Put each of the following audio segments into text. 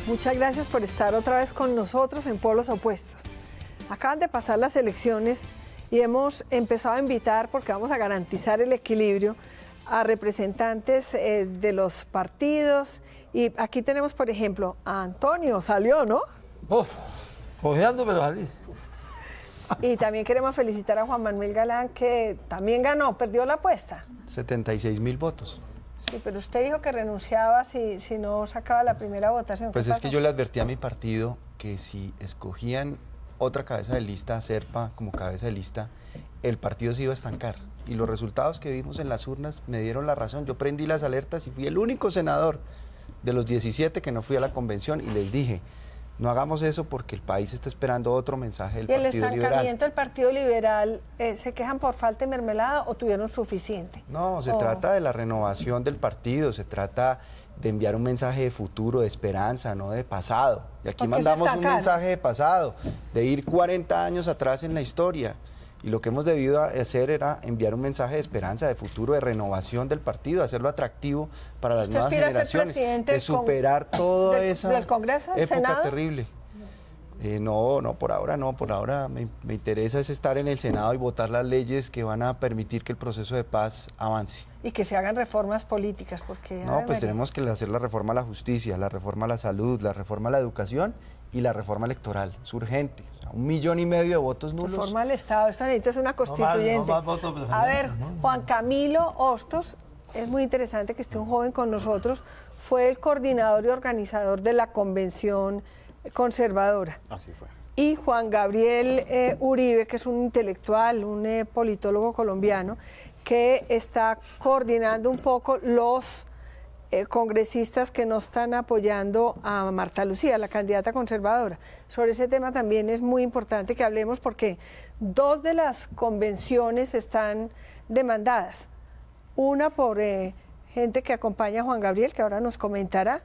Muchas gracias por estar otra vez con nosotros en Polos Opuestos. Acaban de pasar las elecciones y hemos empezado a invitar, porque vamos a garantizar el equilibrio, a representantes de los partidos. Y aquí tenemos, por ejemplo, a Antonio, salió, ¿no? Cojeando, pero salí. Y también queremos felicitar a Juan Manuel Galán, que también ganó, perdió la apuesta. 76.000 votos. Sí, pero usted dijo que renunciaba si no sacaba la primera votación. Pues es que yo le advertí a mi partido que si escogían otra cabeza de lista, a Serpa como cabeza de lista, el partido se iba a estancar. Y los resultados que vimos en las urnas me dieron la razón. Yo prendí las alertas y fui el único senador de los 17 que no fui a la convención y les dije, no hagamos eso porque el país está esperando otro mensaje del Partido Liberal. ¿Y el estancamiento del Partido Liberal, se quejan por falta de mermelada o tuvieron suficiente? No, se trata de la renovación del partido, se trata de enviar un mensaje de futuro, de esperanza, no de pasado. Y aquí mandamos un mensaje de pasado, de ir 40 años atrás en la historia. Y lo que hemos debido hacer era enviar un mensaje de esperanza, de futuro, de renovación del partido, hacerlo atractivo para las nuevas generaciones, de superar toda esa época terrible. No, por ahora no, por ahora me interesa es estar en el Senado y votar las leyes que van a permitir que el proceso de paz avance. Y que se hagan reformas políticas, porque... No, pues tenemos que hacer la reforma a la justicia, la reforma a la salud, la reforma a la educación y la reforma electoral. Es urgente. O sea, 1,5 millones de votos nulos. Reforma al Estado, esto necesita es una constituyente. No más votos, a ver, Juan Camilo Hostos, es muy interesante que esté un joven con nosotros, fue el coordinador y organizador de la Convención Conservadora. Así fue. Y Juan Gabriel Uribe, que es un intelectual, un politólogo colombiano, que está coordinando un poco los congresistas que no están apoyando a Marta Lucía, la candidata conservadora. Sobre ese tema también es muy importante que hablemos porque 2 de las convenciones están demandadas. Una por gente que acompaña a Juan Gabriel, que ahora nos comentará,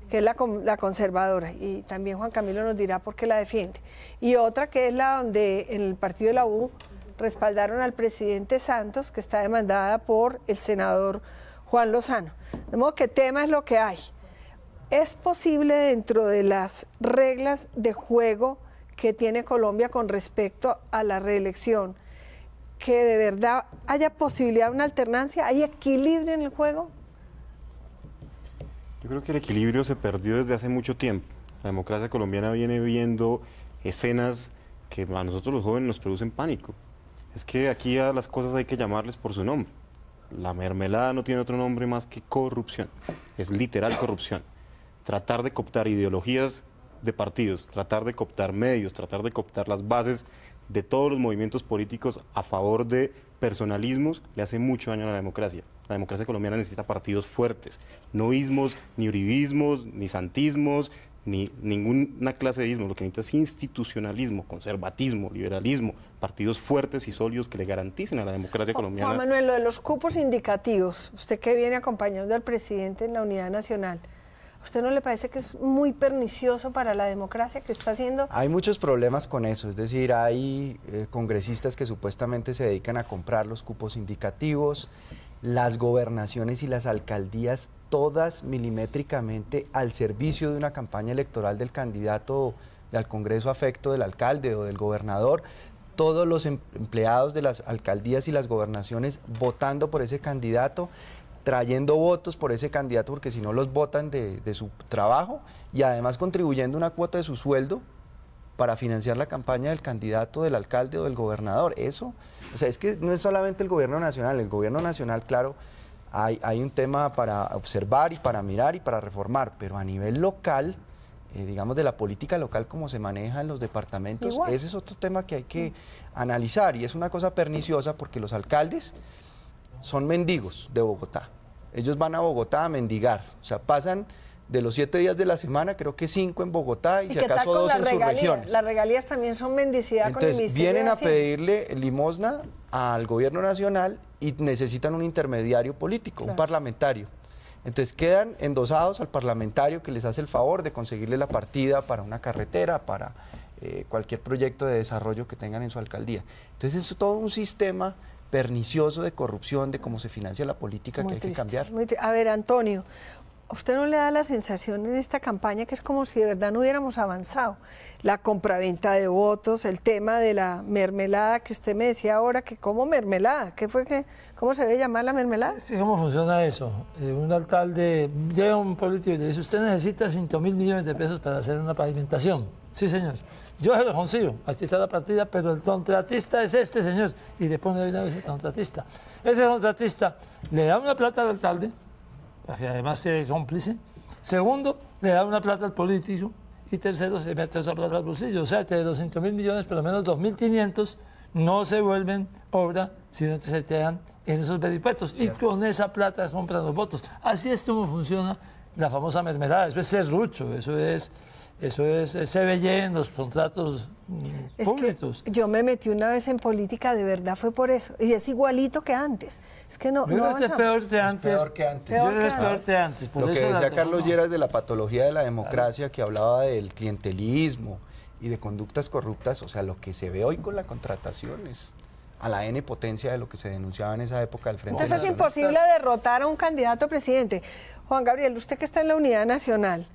que es la conservadora, y también Juan Camilo nos dirá por qué la defiende. Y otra que es la donde en el partido de la U respaldaron al presidente Santos, que está demandada por el senador Juan Lozano. De modo que tema es lo que hay. ¿Es posible dentro de las reglas de juego que tiene Colombia con respecto a la reelección que de verdad haya posibilidad de una alternancia, hay equilibrio en el juego? Yo creo que el equilibrio se perdió desde hace mucho tiempo. La democracia colombiana viene viendo escenas que a nosotros los jóvenes nos producen pánico. Es que aquí a las cosas hay que llamarles por su nombre. La mermelada no tiene otro nombre más que corrupción. Es literal corrupción. Tratar de cooptar ideologías de partidos, tratar de cooptar medios, tratar de cooptar las bases de todos los movimientos políticos a favor de personalismos le hace mucho daño a la democracia. La democracia colombiana necesita partidos fuertes, no ismos, ni uribismos, ni santismos, ni ninguna clase de ismo. Lo que necesita es institucionalismo, conservatismo, liberalismo, partidos fuertes y sólidos que le garanticen a la democracia colombiana. Juan Manuel, lo de los cupos indicativos, usted que viene acompañando al presidente en la unidad nacional, ¿a usted no le parece que es muy pernicioso para la democracia que está haciendo? Hay muchos problemas con eso, es decir, hay congresistas que supuestamente se dedican a comprar los cupos indicativos, las gobernaciones y las alcaldías todas milimétricamente al servicio de una campaña electoral del candidato al Congreso afecto del alcalde o del gobernador, todos los empleados de las alcaldías y las gobernaciones votando por ese candidato, trayendo votos por ese candidato porque si no los votan de su trabajo y además contribuyendo una cuota de su sueldo para financiar la campaña del candidato, del alcalde o del gobernador. Eso, o sea, es que no es solamente el gobierno nacional, claro, hay un tema para observar y para mirar y para reformar, pero a nivel local, digamos de la política local como se maneja en los departamentos, igual. Ese es otro tema que hay que analizar y es una cosa perniciosa porque los alcaldes son mendigos de Bogotá. Ellos van a Bogotá a mendigar, o sea, pasan de los 7 días de la semana, creo que 5 en Bogotá y si acaso 2 en sus regiones. Las regalías también son mendicidad. Entonces, con el Ministerio vienen de a Hacienda. pedirle limosna al gobierno nacional y necesitan un intermediario político, claro, un parlamentario. Entonces quedan endosados al parlamentario que les hace el favor de conseguirle la partida para una carretera, para cualquier proyecto de desarrollo que tengan en su alcaldía. Entonces es todo un sistema pernicioso de corrupción, de cómo se financia la política, muy que triste, hay que cambiar. A ver, Antonio, ¿A usted no le da la sensación en esta campaña que es como si de verdad no hubiéramos avanzado? La compraventa de votos, el tema de la mermelada que usted me decía ahora, que como mermelada, ¿cómo se debe llamar la mermelada? Sí, ¿cómo funciona eso? Un alcalde, llega un político y le dice, usted necesita 5.000 millones de pesos para hacer una pavimentación. Sí, señor. Yo se lo consigo, aquí está la partida, pero el contratista es este, señor. Y le pone de una vez el contratista. Ese contratista le da una plata al alcalde, que además es cómplice. Segundo, le da una plata al político. Y tercero, se mete esa plata al bolsillo. O sea, que de los 5.000 millones, por lo menos 2.500 no se vuelven obra, sino que se quedan en esos veripuestos. Y con esa plata compran los votos. Así es como funciona la famosa mermelada. Eso es serrucho, eso es CBY en los contratos públicos. Que yo me metí una vez en política, de verdad fue por eso. Y es igualito que antes. Es que no. Yo creo que es peor que antes. Es peor que antes. Yo creo que es peor que antes. Lo que decía Carlos Lleras de la patología de la democracia, que hablaba del clientelismo y de conductas corruptas, o sea, lo que se ve hoy con la contratación es a la N potencia de lo que se denunciaba en esa época del Frente Entonces Nacional. es imposible derrotar a un candidato a presidente. Juan Gabriel, usted que está en la Unidad Nacional,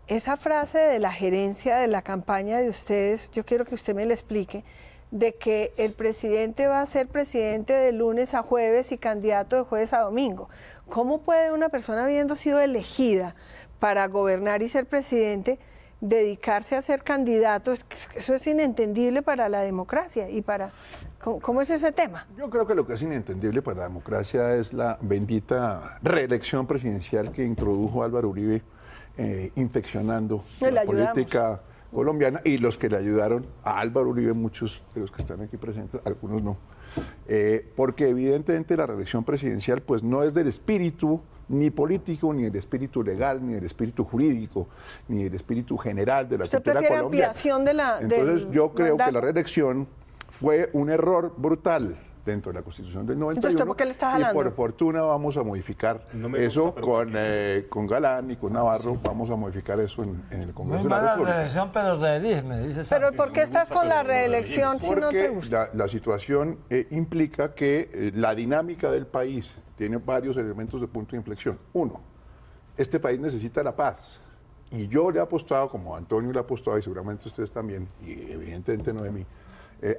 esa frase de la gerencia de la campaña de ustedes, yo quiero que usted me la explique, de que el presidente va a ser presidente de lunes a jueves y candidato de jueves a domingo. ¿Cómo puede una persona, habiendo sido elegida para gobernar y ser presidente, dedicarse a ser candidato? Eso es inentendible para la democracia. Y para ¿cómo es ese tema? Yo creo que lo que es inentendible para la democracia es la bendita reelección presidencial que introdujo Álvaro Uribe, infeccionando la política colombiana, y los que le ayudaron a Álvaro Uribe, muchos de los que están aquí presentes, algunos no, porque evidentemente la reelección presidencial pues no es del espíritu ni político, ni del espíritu legal, ni del espíritu jurídico, ni del espíritu general de la cultura colombiana. Ampliación de la, entonces yo creo que la reelección fue un error brutal dentro de la Constitución del 91. Entonces, ¿por qué le está jalando? Y por fortuna vamos a modificar eso con Galán y con Navarro, vamos a modificar eso en el Congreso de la República. Muy mala reelección, pero reelígeme, dice Santos. Pero ¿por qué estás con la reelección si no te gusta? La situación implica que la dinámica del país tiene varios elementos de punto de inflexión. Uno, este país necesita la paz. Y yo le he apostado, como Antonio le ha apostado, y seguramente ustedes también, y evidentemente Noemí,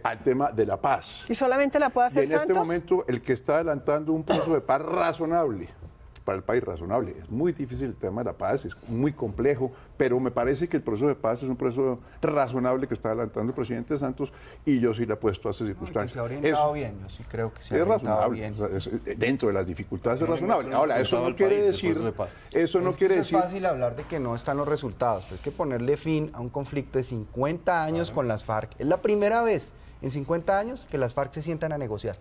al tema de la paz. ¿Y solamente la puede hacer Santos? En este Santos? momento, el que está adelantando un proceso de paz razonable, para el país razonable. Es muy difícil el tema de la paz, es muy complejo, pero me parece que el proceso de paz es un proceso razonable que está adelantando el presidente Santos, y yo sí le apuesto a esas circunstancias. Se ha orientado bien, yo sí creo que se ha orientado bien. Dentro de las dificultades es razonable. Ahora, eso no quiere decir... Eso no quiere decir... Es fácil hablar de que no están los resultados, pero es que ponerle fin a un conflicto de 50 años con las FARC es la primera vez en 50 años que las FARC se sientan a negociar.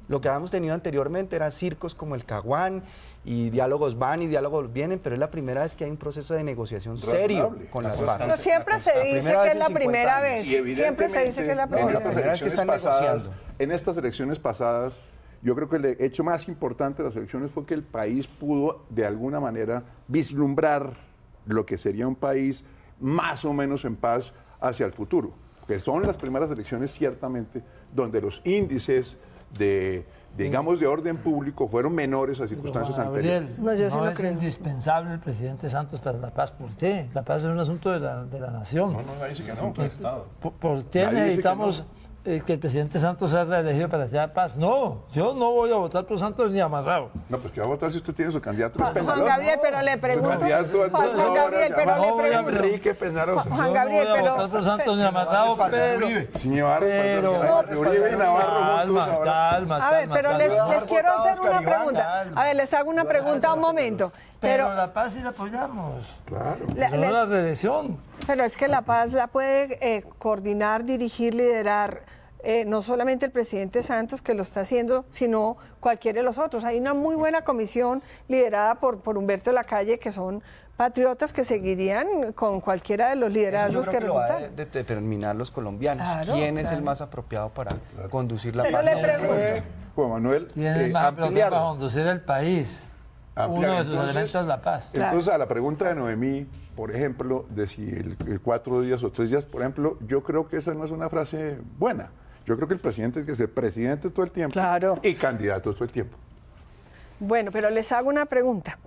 Lo que habíamos tenido anteriormente eran circos como el Caguán, y diálogos van y diálogos vienen, pero es la primera vez que hay un proceso de negociación serio con las FARC. Pero siempre se dice que es la primera vez. Siempre se dice que es la primera vez. En estas elecciones pasadas, yo creo que el hecho más importante de las elecciones fue que el país pudo, de alguna manera, vislumbrar lo que sería un país más o menos en paz hacia el futuro. Que son las primeras elecciones, ciertamente, donde los índices de orden público fueron menores a circunstancias anteriores. No es indispensable el presidente Santos para la paz. ¿Por qué? La paz es un asunto de la nación. Nadie dice que no. ¿Por qué necesitamos que el presidente Santos sea reelegido para que haya paz? No, yo no voy a votar por Santos ni amarrado. No, pues que va a votar si usted tiene su candidato. Juan Gabriel, pero le pregunto. Juan Gabriel, pero le pregunto. Enrique Peñarosa. Juan Gabriel, no voy a votar por Santos ni amarrado, pero Uribe y Navarro juntos. Calma. A ver, pero les quiero hacer una pregunta. A ver, les hago una pregunta un momento. Pero la paz sí la apoyamos. Claro. No la reelección. Pero es que la paz la puede coordinar, dirigir, liderar no solamente el presidente Santos, que lo está haciendo, sino cualquiera de los otros. Hay una muy buena comisión liderada por Humberto Lacalle, que son patriotas que seguirían con cualquiera de los liderazgos que resultan. Lo va a determinar los colombianos. Claro, ¿Quién es el más apropiado para conducir la Pero paz? le pregunto. Juan Manuel, ¿Quién es más apropiado para conducir el país? Uno de sus elementos es la paz. Entonces, a la pregunta de Noemí, por ejemplo, de si el 4 días o 3 días, por ejemplo, yo creo que esa no es una frase buena. Yo creo que el presidente tiene que ser presidente todo el tiempo y candidato todo el tiempo. Bueno, pero les hago una pregunta.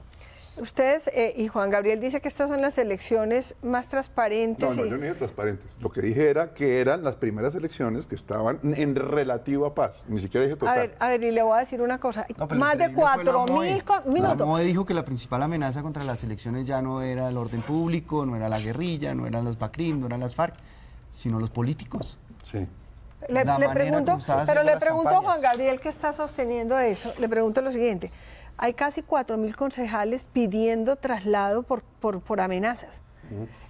Ustedes, y Juan Gabriel dice que estas son las elecciones más transparentes. No, yo no dije transparentes. Lo que dije era que eran las primeras elecciones que estaban en relativa paz. Ni siquiera dije total. A ver, y le voy a decir una cosa. Más de 4.000 minutos. La MOE dijo que la principal amenaza contra las elecciones ya no era el orden público, no era la guerrilla, no eran los BACRIM, no eran las FARC, sino los políticos. Sí. Le pregunto, pero le pregunto a Juan Gabriel, que está sosteniendo eso, le pregunto lo siguiente. Hay casi 4.000 concejales pidiendo traslado por amenazas.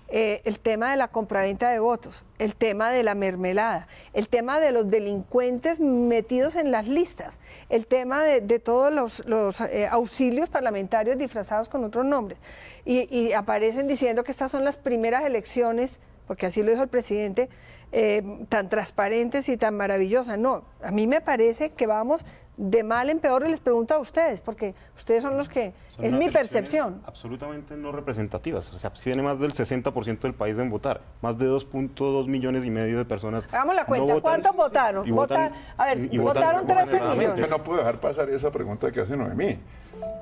El tema de la compraventa de votos, el tema de la mermelada, el tema de los delincuentes metidos en las listas, el tema de todos los auxilios parlamentarios disfrazados con otros nombres. Y aparecen diciendo que estas son las primeras elecciones, porque así lo dijo el presidente, tan transparentes y tan maravillosas. No, a mí me parece que vamos de mal en peor, y les pregunto a ustedes, porque ustedes son los que, es mi percepción. Absolutamente no representativas, o sea, tiene más del 60% del país en votar, más de 2.2 millones y medio de personas. Hagamos la cuenta, no ¿cuántos votaron? Votaron 13 millones. Yo no puedo dejar pasar esa pregunta que hacen Noemí,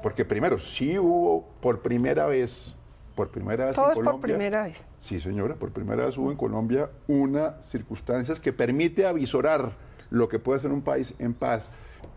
porque primero, sí hubo por primera vez en Colombia. Por primera vez. Sí, señora, por primera vez hubo en Colombia unas circunstancias que permite avisorar lo que puede ser un país en paz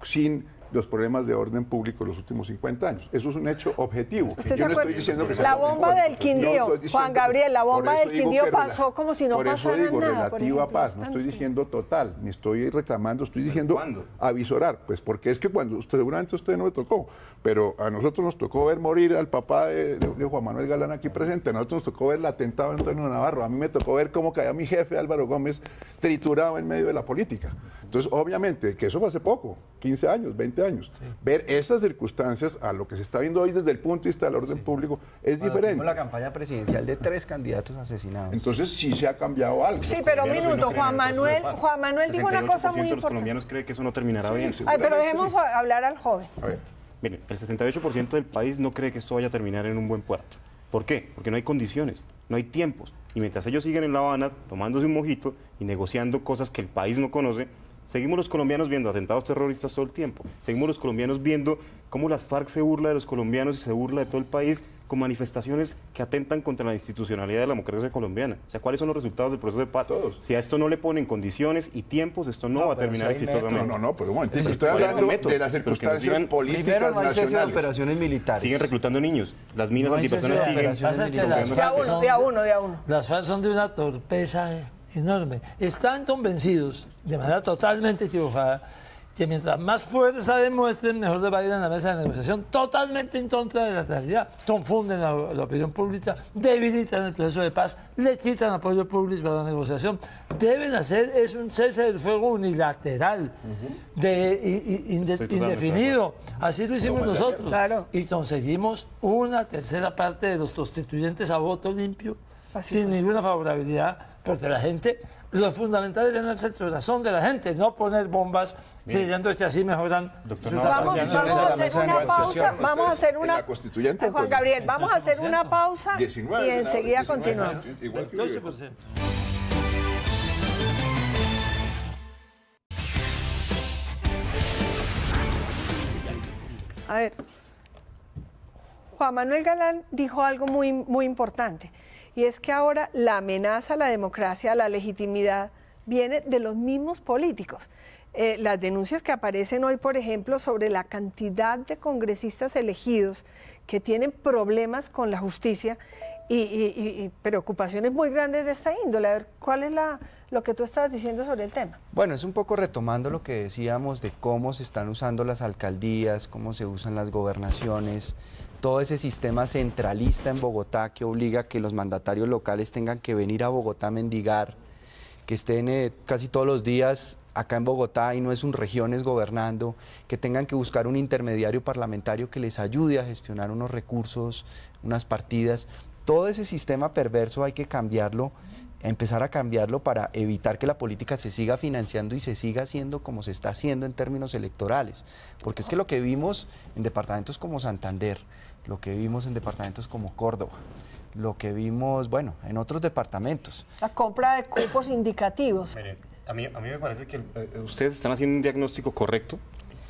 sin los problemas de orden público en los últimos 50 años. Eso es un hecho objetivo. Yo no estoy diciendo que la bomba del Quindío, Juan Gabriel, la bomba del Quindío pasó como si no pasara nada. Por eso digo relativa paz, no estoy diciendo total, ni estoy reclamando, estoy diciendo avisorar, pues porque es que seguramente a usted no le tocó, pero a nosotros nos tocó ver morir al papá de Juan Manuel Galán aquí presente, a nosotros nos tocó ver el atentado de Antonio Navarro, a mí me tocó ver cómo caía mi jefe Álvaro Gómez triturado en medio de la política. Entonces, obviamente, que eso fue hace poco, 15 años, 20 años. Sí. Ver esas circunstancias a lo que se está viendo hoy desde el punto de vista del orden público es diferente. La campaña presidencial de 3 candidatos asesinados. Entonces, sí se ha cambiado algo. Sí, pero un minuto, Juan Manuel dijo una cosa muy importante. Los colombianos creen que eso no terminará bien. Ay, pero dejemos hablar al joven. A ver. Miren, el 68% del país no cree que esto vaya a terminar en un buen puerto. ¿Por qué? Porque no hay condiciones, no hay tiempos. Y mientras ellos siguen en La Habana tomándose un mojito y negociando cosas que el país no conoce, seguimos los colombianos viendo atentados terroristas todo el tiempo. Seguimos los colombianos viendo cómo las FARC se burla de los colombianos y se burla de todo el país con manifestaciones que atentan contra la institucionalidad de la democracia colombiana. O sea, ¿cuáles son los resultados del proceso de paz? Todos. Si a esto no le ponen condiciones y tiempos, esto no va a terminar exitosamente. No, pero un momento. Estoy hablando de las circunstancias políticas nacionales. Operaciones militares. Siguen reclutando niños. Las minas antipersonas siguen. De a uno. Las FARC son de una torpeza enorme. Están convencidos, de manera totalmente equivocada, que mientras más fuerza demuestren, mejor les va a ir en la mesa de negociación, totalmente en contra de la realidad. Confunden la opinión pública, debilitan el proceso de paz, le quitan apoyo público a la negociación. Deben hacer es un cese del fuego unilateral, indefinido. Así lo hicimos nosotros. Claro. Y conseguimos una tercera parte de los constituyentes a voto limpio, sin ninguna favorabilidad, porque la gente... Lo fundamental es tener el corazón de la gente, no poner bombas creyendo que así mejoran. Vamos a hacer una pausa. Vamos a hacer una. Juan Gabriel, vamos a hacer una pausa y enseguida continuamos. Igual que 12%. A ver, Juan Manuel Galán dijo algo muy importante. Y es que ahora la amenaza a la democracia, a la legitimidad, viene de los mismos políticos. Las denuncias que aparecen hoy, por ejemplo, sobre la cantidad de congresistas elegidos que tienen problemas con la justicia y preocupaciones muy grandes de esta índole. A ver, ¿cuál es lo que tú estabas diciendo sobre el tema? Bueno, es un poco retomando lo que decíamos de cómo se están usando las alcaldías, cómo se usan las gobernaciones, todo ese sistema centralista en Bogotá que obliga a que los mandatarios locales tengan que venir a Bogotá a mendigar, que estén casi todos los días acá en Bogotá y no es sus regiones gobernando, que tengan que buscar un intermediario parlamentario que les ayude a gestionar unos recursos, unas partidas. Todo ese sistema perverso hay que cambiarlo, empezar a cambiarlo para evitar que la política se siga financiando y se siga haciendo como se está haciendo en términos electorales. Porque es que lo que vimos en departamentos como Santander, lo que vimos en departamentos como Córdoba, lo que vimos, bueno, en otros departamentos. La compra de cupos indicativos. Mire, a mí me parece que ustedes están haciendo un diagnóstico correcto,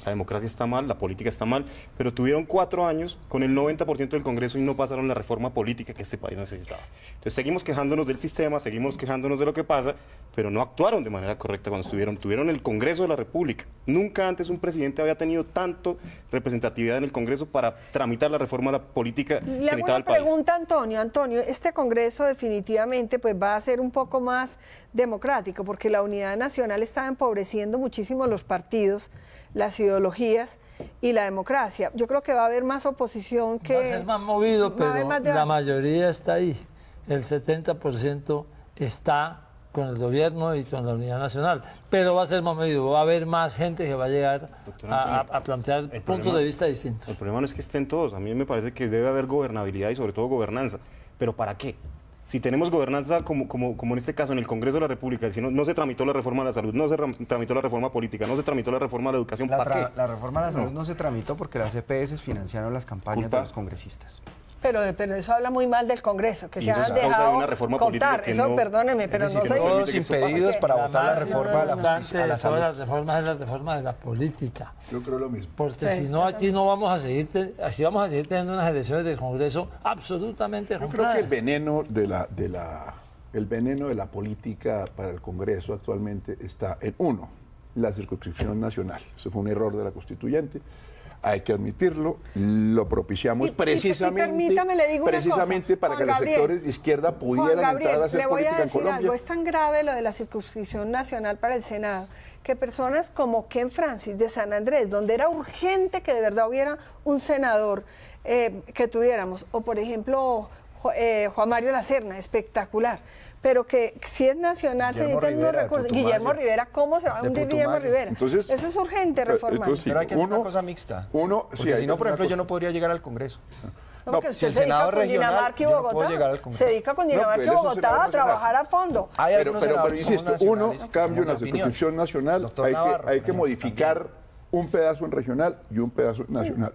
La democracia está mal, la política está mal, pero tuvieron 4 años con el 90% del Congreso y no pasaron la reforma política que este país necesitaba. Entonces seguimos quejándonos del sistema, seguimos quejándonos de lo que pasa, pero no actuaron de manera correcta cuando tuvieron el Congreso de la República. Nunca antes un presidente había tenido tanto representatividad en el Congreso para tramitar la reforma política que necesitaba el país. Le hago una pregunta, Antonio, este Congreso definitivamente pues va a ser un poco más democrático, porque la unidad nacional está empobreciendo muchísimo los partidos, las ideologías y la democracia. Yo creo que va a haber más oposición que... Va a ser más movido, pero la mayoría está ahí. El 70% está con el gobierno y con la unidad nacional. Pero va a ser más movido, va a haber más gente que va a llegar a plantear puntos de vista distintos. El problema no es que estén todos. A mí me parece que debe haber gobernabilidad y sobre todo gobernanza. ¿Pero para qué? Si tenemos gobernanza como en este caso en el Congreso de la República, si no se tramitó la reforma de la salud, no se tramitó la reforma política, no se tramitó la reforma de la educación, ¿para qué? La reforma de la salud no se tramitó porque las EPS financiaron las campañas de los congresistas. Pero eso habla muy mal del Congreso, que se han dejado de una reforma contar. Eso, no, perdóneme, pero no se... Todos impedidos para votar la reforma de la salud. Las reformas es la reforma de la política. Yo creo lo mismo. Porque si no, aquí no vamos a seguir, así vamos a seguir teniendo unas elecciones del Congreso absolutamente compradas. Yo creo que el veneno de la política para el Congreso actualmente está en la circunscripción nacional. Eso fue un error de la constituyente. Hay que admitirlo, lo propiciamos precisamente, le digo precisamente para que los sectores de izquierda pudieran entrar a hacer política en Colombia. Algo es tan grave lo de la circunscripción nacional para el Senado, que personas como Ken Francis de San Andrés, donde era urgente que de verdad hubiera un senador que tuviéramos, o por ejemplo Juan Mario Lacerna, espectacular, pero que si es nacional se necesitan unos recursos. Guillermo Rivera, ¿cómo se va a hundir Guillermo Rivera? Entonces, eso es urgente reformar. Pero hay que hacer una cosa mixta. Porque si no, por ejemplo, yo no podría llegar al Congreso. No, porque si el Senado regional, yo no puedo llegar al Congreso. Se dedica con Dinamarca y Bogotá a trabajar a fondo. Pero insisto, cambia una circunscripción nacional, hay que modificar un pedazo en regional y un pedazo nacional.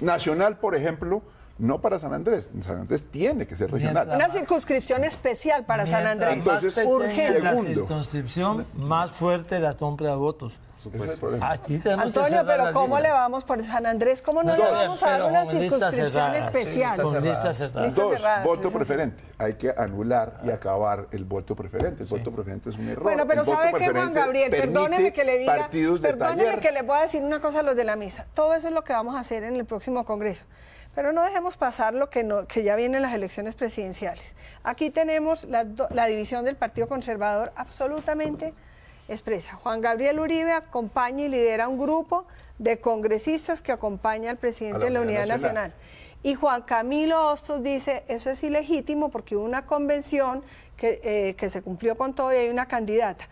Nacional, por ejemplo, no para San Andrés. San Andrés tiene que ser regional. Una circunscripción especial para San Andrés. Entonces, urgente. La circunscripción más fuerte la compra de votos. Antonio, pero ¿cómo le vamos por San Andrés? ¿Cómo no le vamos a dar una circunscripción especial? Dos, voto preferente. Hay que anular y acabar el voto preferente. El voto preferente es un error. Bueno, pero ¿sabe qué, Juan Gabriel? Perdóneme que le diga, perdóneme que le pueda decir una cosa a los de la misa. Todo eso es lo que vamos a hacer en el próximo Congreso. Pero no dejemos pasar lo que ya vienen las elecciones presidenciales. Aquí tenemos la división del Partido Conservador absolutamente expresa. Juan Gabriel Uribe acompaña y lidera un grupo de congresistas que acompaña al presidente de la Unidad Nacional. Y Juan Camilo Hostos dice, eso es ilegítimo porque hubo una convención que se cumplió con todo y hay una candidata.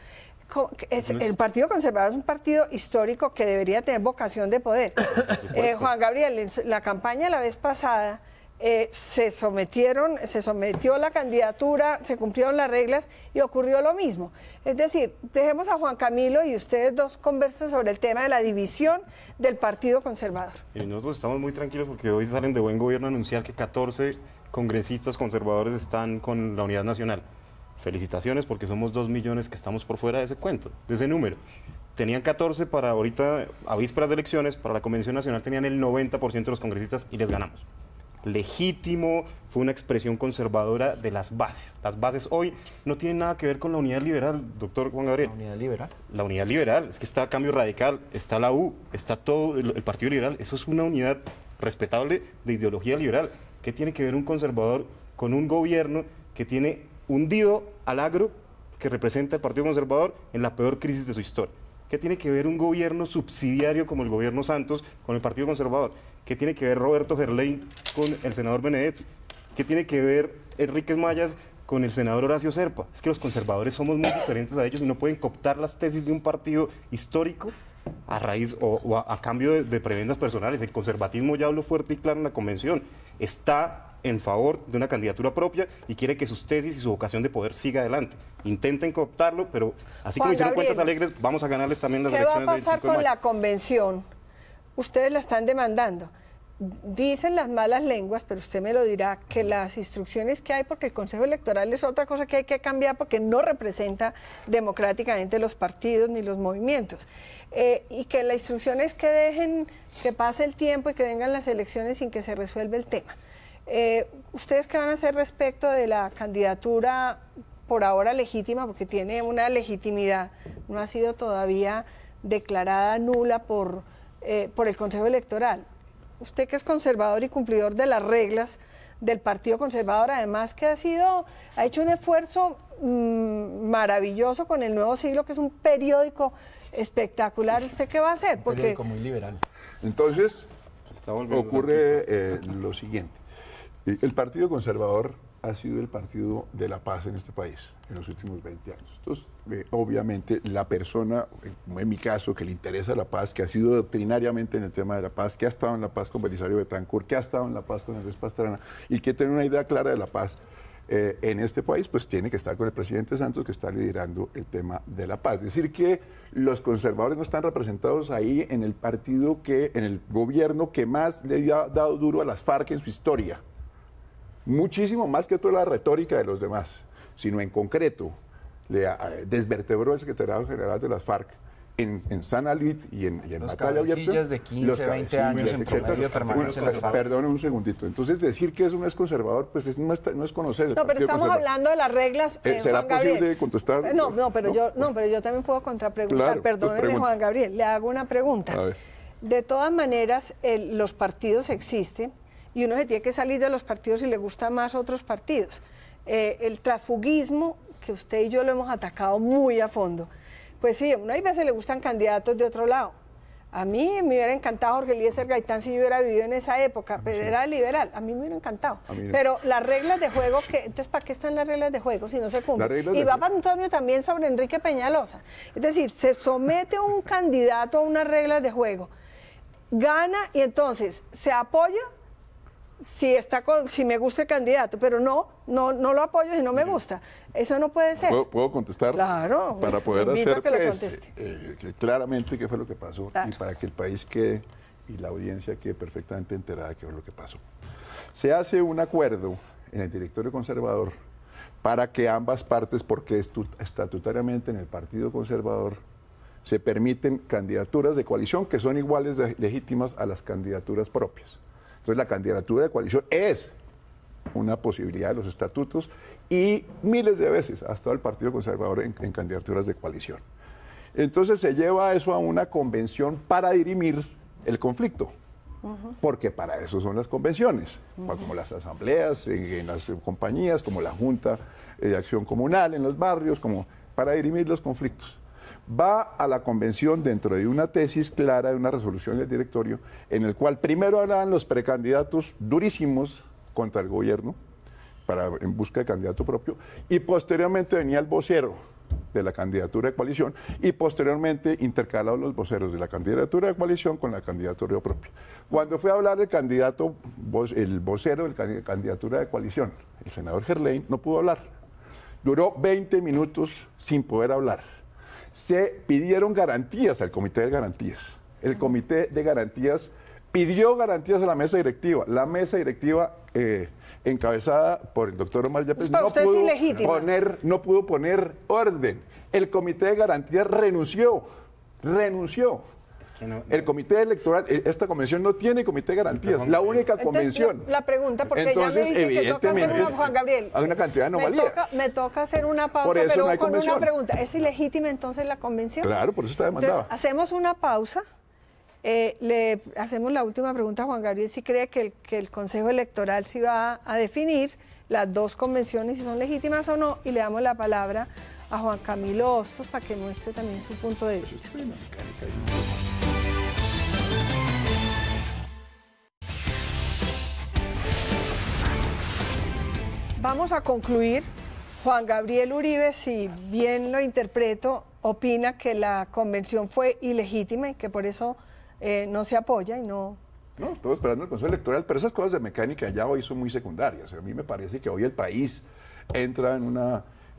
El Partido Conservador es un partido histórico que debería tener vocación de poder. Juan Gabriel, en la campaña la vez pasada se sometió la candidatura, se cumplieron las reglas y ocurrió lo mismo. Es decir, dejemos a Juan Camilo y ustedes dos conversen sobre el tema de la división del Partido Conservador. Y nosotros estamos muy tranquilos porque hoy salen de Buen Gobierno a anunciar que 14 congresistas conservadores están con la Unidad Nacional. Felicitaciones porque somos 2 millones que estamos por fuera de ese cuento, de ese número. Tenían 14 para ahorita, a vísperas de elecciones, para la Convención Nacional tenían el 90% de los congresistas y les ganamos. Legítimo, fue una expresión conservadora de las bases. Las bases hoy no tienen nada que ver con la unidad liberal, doctor Juan Gabriel. ¿La unidad liberal? La unidad liberal, es que está Cambio Radical, está la U, está todo el Partido Liberal, eso es una unidad respetable de ideología liberal. ¿Qué tiene que ver un conservador con un gobierno que tiene hundido al agro que representa el Partido Conservador en la peor crisis de su historia? ¿Qué tiene que ver un gobierno subsidiario como el gobierno Santos con el Partido Conservador? ¿Qué tiene que ver Roberto Gerlain con el senador Benedetti? ¿Qué tiene que ver Enríquez Mayas con el senador Horacio Serpa? Es que los conservadores somos muy diferentes a ellos y no pueden cooptar las tesis de un partido histórico a raíz o a cambio de prebendas personales. El conservatismo ya habló fuerte y claro en la convención. Está en favor de una candidatura propia y quiere que sus tesis y su vocación de poder siga adelante. Intenten cooptarlo, pero así como hicieron Cuentas Alegres, vamos a ganarles también las elecciones del 5 de mayo. ¿Qué va a pasar con la convención? Ustedes la están demandando. dicen las malas lenguas, pero usted me lo dirá, que las instrucciones que hay, porque el Consejo Electoral es otra cosa que hay que cambiar porque no representa democráticamente los partidos ni los movimientos, y que la instrucción es que dejen que pase el tiempo y que vengan las elecciones sin que se resuelva el tema. ¿Ustedes qué van a hacer respecto de la candidatura por ahora legítima, porque tiene una legitimidad, no ha sido todavía declarada nula por el Consejo Electoral? Usted que es conservador y cumplidor de las reglas del Partido Conservador, además que ha hecho un esfuerzo maravilloso con El Nuevo Siglo, que es un periódico espectacular. ¿Usted qué va a hacer? Porque periódico muy liberal. Entonces, ocurre lo siguiente. El Partido Conservador ha sido el partido de la paz en este país en los últimos 20 años. Entonces, obviamente, la persona, como en mi caso, que le interesa la paz, que ha sido doctrinariamente en el tema de la paz, que ha estado en la paz con Belisario Betancur, que ha estado en la paz con Andrés Pastrana y que tiene una idea clara de la paz en este país, pues tiene que estar con el presidente Santos, que está liderando el tema de la paz. Es decir, que los conservadores no están representados ahí en el partido en el gobierno que más le ha dado duro a las FARC en su historia. Muchísimo más que toda la retórica de los demás, sino en concreto le desvertebró el secretariado general de las FARC en Sanalid y en Batalla Abierta. Los de 15, 20 años en promedio de permanencia en las FARC. Perdón un segundito. Entonces decir que eso no es conservador, pues no es conocer el No, pero estamos hablando de las reglas. ¿Será Juan Gabriel posible contestar? Pero yo también puedo contrapreguntar. Claro, Perdóneme, Juan Gabriel, le hago una pregunta. A ver. De todas maneras, los partidos existen y uno se tiene que salir de los partidos si le gustan más otros partidos. El transfugismo, que usted y yo lo hemos atacado muy a fondo, pues sí, a uno hay veces le gustan candidatos de otro lado. A mí me hubiera encantado Jorge Eliezer Gaitán si yo hubiera vivido en esa época, pero era liberal, a mí me hubiera encantado. Pero las reglas de juego, entonces ¿para qué están las reglas de juego si no se cumplen? Y va para Antonio también sobre Enrique Peñalosa. Es decir, se somete un candidato a unas reglas de juego, gana y entonces se apoya si me gusta el candidato, pero no lo apoyo si no me gusta. Eso no puede ser. ¿Puedo contestar? Claro. Para poder hacer que claramente qué fue lo que pasó, claro, y para que el país quede y la audiencia quede perfectamente enterada de qué fue lo que pasó. Se hace un acuerdo en el directorio conservador para que ambas partes, porque estatutariamente en el Partido Conservador se permiten candidaturas de coalición que son iguales legítimas a las candidaturas propias. Entonces la candidatura de coalición es una posibilidad de los estatutos y miles de veces ha estado el Partido Conservador en candidaturas de coalición. Entonces se lleva eso a una convención para dirimir el conflicto, porque para eso son las convenciones, como las asambleas en las compañías, como la Junta de Acción Comunal en los barrios, como para dirimir los conflictos. Va a la convención dentro de una tesis clara, de una resolución del directorio, en el cual primero hablaban los precandidatos durísimos contra el gobierno, en busca de candidato propio, y posteriormente venía el vocero de la candidatura de coalición, y posteriormente intercalados los voceros de la candidatura de coalición con la candidatura propia. Cuando fue a hablar el vocero de la candidatura de coalición, el senador Gerlain, no pudo hablar. Duró 20 minutos sin poder hablar. Se pidieron garantías al Comité de Garantías. El Comité de Garantías pidió garantías a la mesa directiva. La mesa directiva, encabezada por el doctor Omar Yepes, no pudo poner orden. El Comité de Garantías renunció. Es que el Comité Electoral, esta convención no tiene Comité de Garantías, la única convención. La pregunta, porque entonces, ya me dice que toca hacer Juan Gabriel. Hay una cantidad de anomalías. Me toca hacer una pausa, por eso pero no hay con convención. Una pregunta. ¿Es ilegítima entonces la convención? Claro, por eso está demandada. Entonces, hacemos una pausa. Le hacemos la última pregunta a Juan Gabriel, si cree que el Consejo Electoral sí va a definir las dos convenciones, si son legítimas o no, y le damos la palabra a Juan Camilo Hostos para que muestre también su punto de vista. Vamos a concluir. Juan Gabriel Uribe, si bien lo interpreto, opina que la convención fue ilegítima y que por eso no se apoya y no... No, todo esperando el Consejo Electoral, pero esas cosas de mecánica ya hoy son muy secundarias. A mí me parece que hoy el país entra en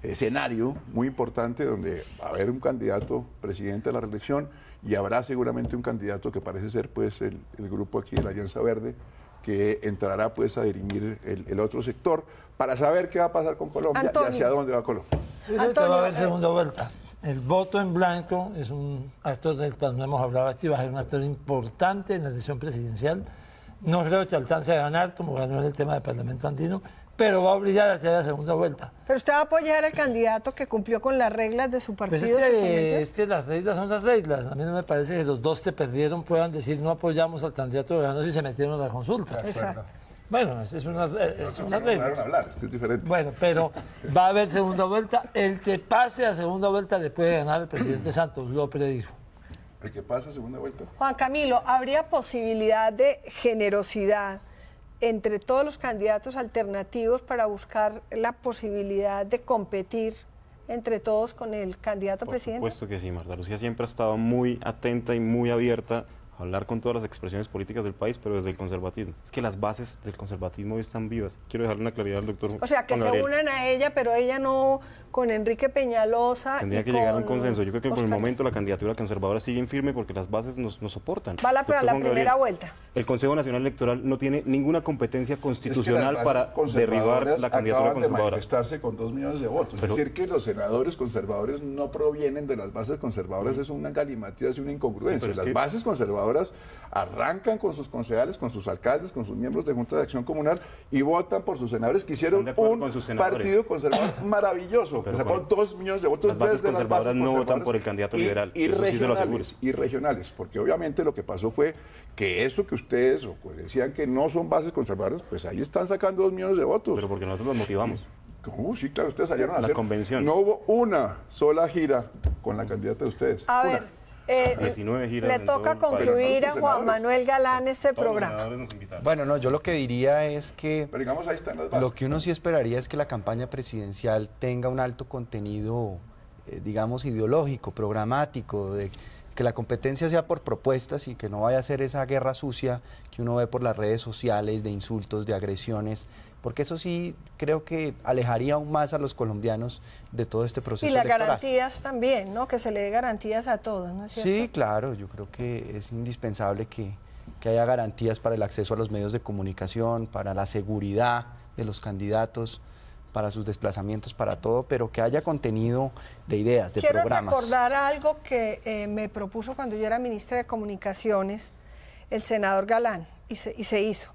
escenario muy importante donde va a haber un candidato presidente a la reelección y habrá seguramente un candidato que parece ser pues el grupo aquí de la Alianza Verde, que entrará pues a dirimir el otro sector para saber qué va a pasar con Colombia Antonio. y hacia dónde va Colombia. Yo creo que va a haber segunda vuelta. El voto en blanco es un actor del cual no hemos hablado aquí, va a ser un actor importante en la elección presidencial. No creo que alcance a ganar, como ganó en el tema del Parlamento andino, pero va a obligar a que haya segunda vuelta. Pero usted va a apoyar al candidato que cumplió con las reglas de su partido. Pues es que las reglas son las reglas. A mí no me parece que los dos que perdieron puedan decir no apoyamos al candidato que ganó si se metieron a la consulta. Exacto. Bueno, es una regla. Es diferente. Bueno, pero va a haber segunda vuelta. El que pase a segunda vuelta le puede ganar el presidente Santos, lo predijo. El que pasa a segunda vuelta. Juan Camilo, ¿habría posibilidad de generosidad entre todos los candidatos alternativos para buscar la posibilidad de competir entre todos con el candidato presidente? Por supuesto que sí, Marta Lucía siempre ha estado muy atenta y muy abierta a hablar con todas las expresiones políticas del país, pero desde el conservatismo. Es que las bases del conservatismo hoy están vivas. Quiero dejarle una claridad al doctor. O sea, que se unan a ella, pero ella no con Enrique Peñalosa. Tendría que llegar a un consenso. Yo creo que por el momento la candidatura conservadora sigue en firme porque las bases nos soportan. Va para la primera vuelta. El Consejo Nacional Electoral no tiene ninguna competencia constitucional para derribar la candidatura conservadora. De manifestarse con 2 millones de votos. Es decir, que los senadores conservadores no provienen de las bases conservadoras, es una galimatías y una incongruencia. Sí, las bases conservadoras arrancan con sus concejales, con sus alcaldes, con sus miembros de Junta de Acción Comunal y votan por sus senadores que hicieron un partido conservador maravilloso. Pero sacó 2 millones de votos. Las bases conservadoras no votan por el candidato liberal. Y regionales, porque obviamente lo que pasó fue que eso que ustedes decían que no son bases conservadoras, pues ahí están sacando 2 millones de votos. Pero porque nosotros los motivamos. Sí, claro, ustedes salieron a hacer. La convención. No hubo una sola gira con la candidata de ustedes. A ver. 19 giras le toca concluir a Juan Manuel Galán este programa. Bueno, no, yo lo que diría es que pero digamos, ahí están las bases. Lo que uno sí esperaría es que la campaña presidencial tenga un alto contenido, digamos, ideológico, programático, de que la competencia sea por propuestas y que no vaya a ser esa guerra sucia que uno ve por las redes sociales, de insultos, de agresiones, porque eso sí creo que alejaría aún más a los colombianos de todo este proceso electoral. Y las garantías también, ¿no? Que se le dé garantías a todos, ¿no es cierto? Sí, claro, yo creo que es indispensable que haya garantías para el acceso a los medios de comunicación, para la seguridad de los candidatos, para sus desplazamientos, para todo, pero que haya contenido de ideas, de programas. Quiero recordar algo que me propuso cuando yo era ministra de Comunicaciones, el senador Galán, y se hizo.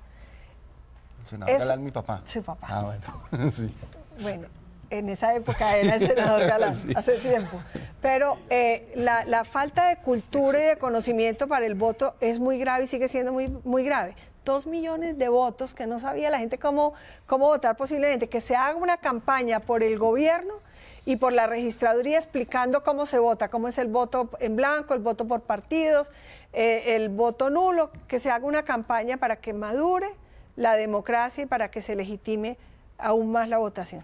El senador Galán, mi papá. Su papá. Ah, bueno. Sí. Bueno, en esa época era el senador Galán, sí. Hace tiempo. Pero la falta de cultura y de conocimiento para el voto es muy grave y sigue siendo muy grave. 2 millones de votos que no sabía la gente cómo votar posiblemente, que se haga una campaña por el gobierno y por la registraduría explicando cómo se vota, cómo es el voto en blanco, el voto por partidos, el voto nulo, que se haga una campaña para que madure la democracia y para que se legitime aún más la votación.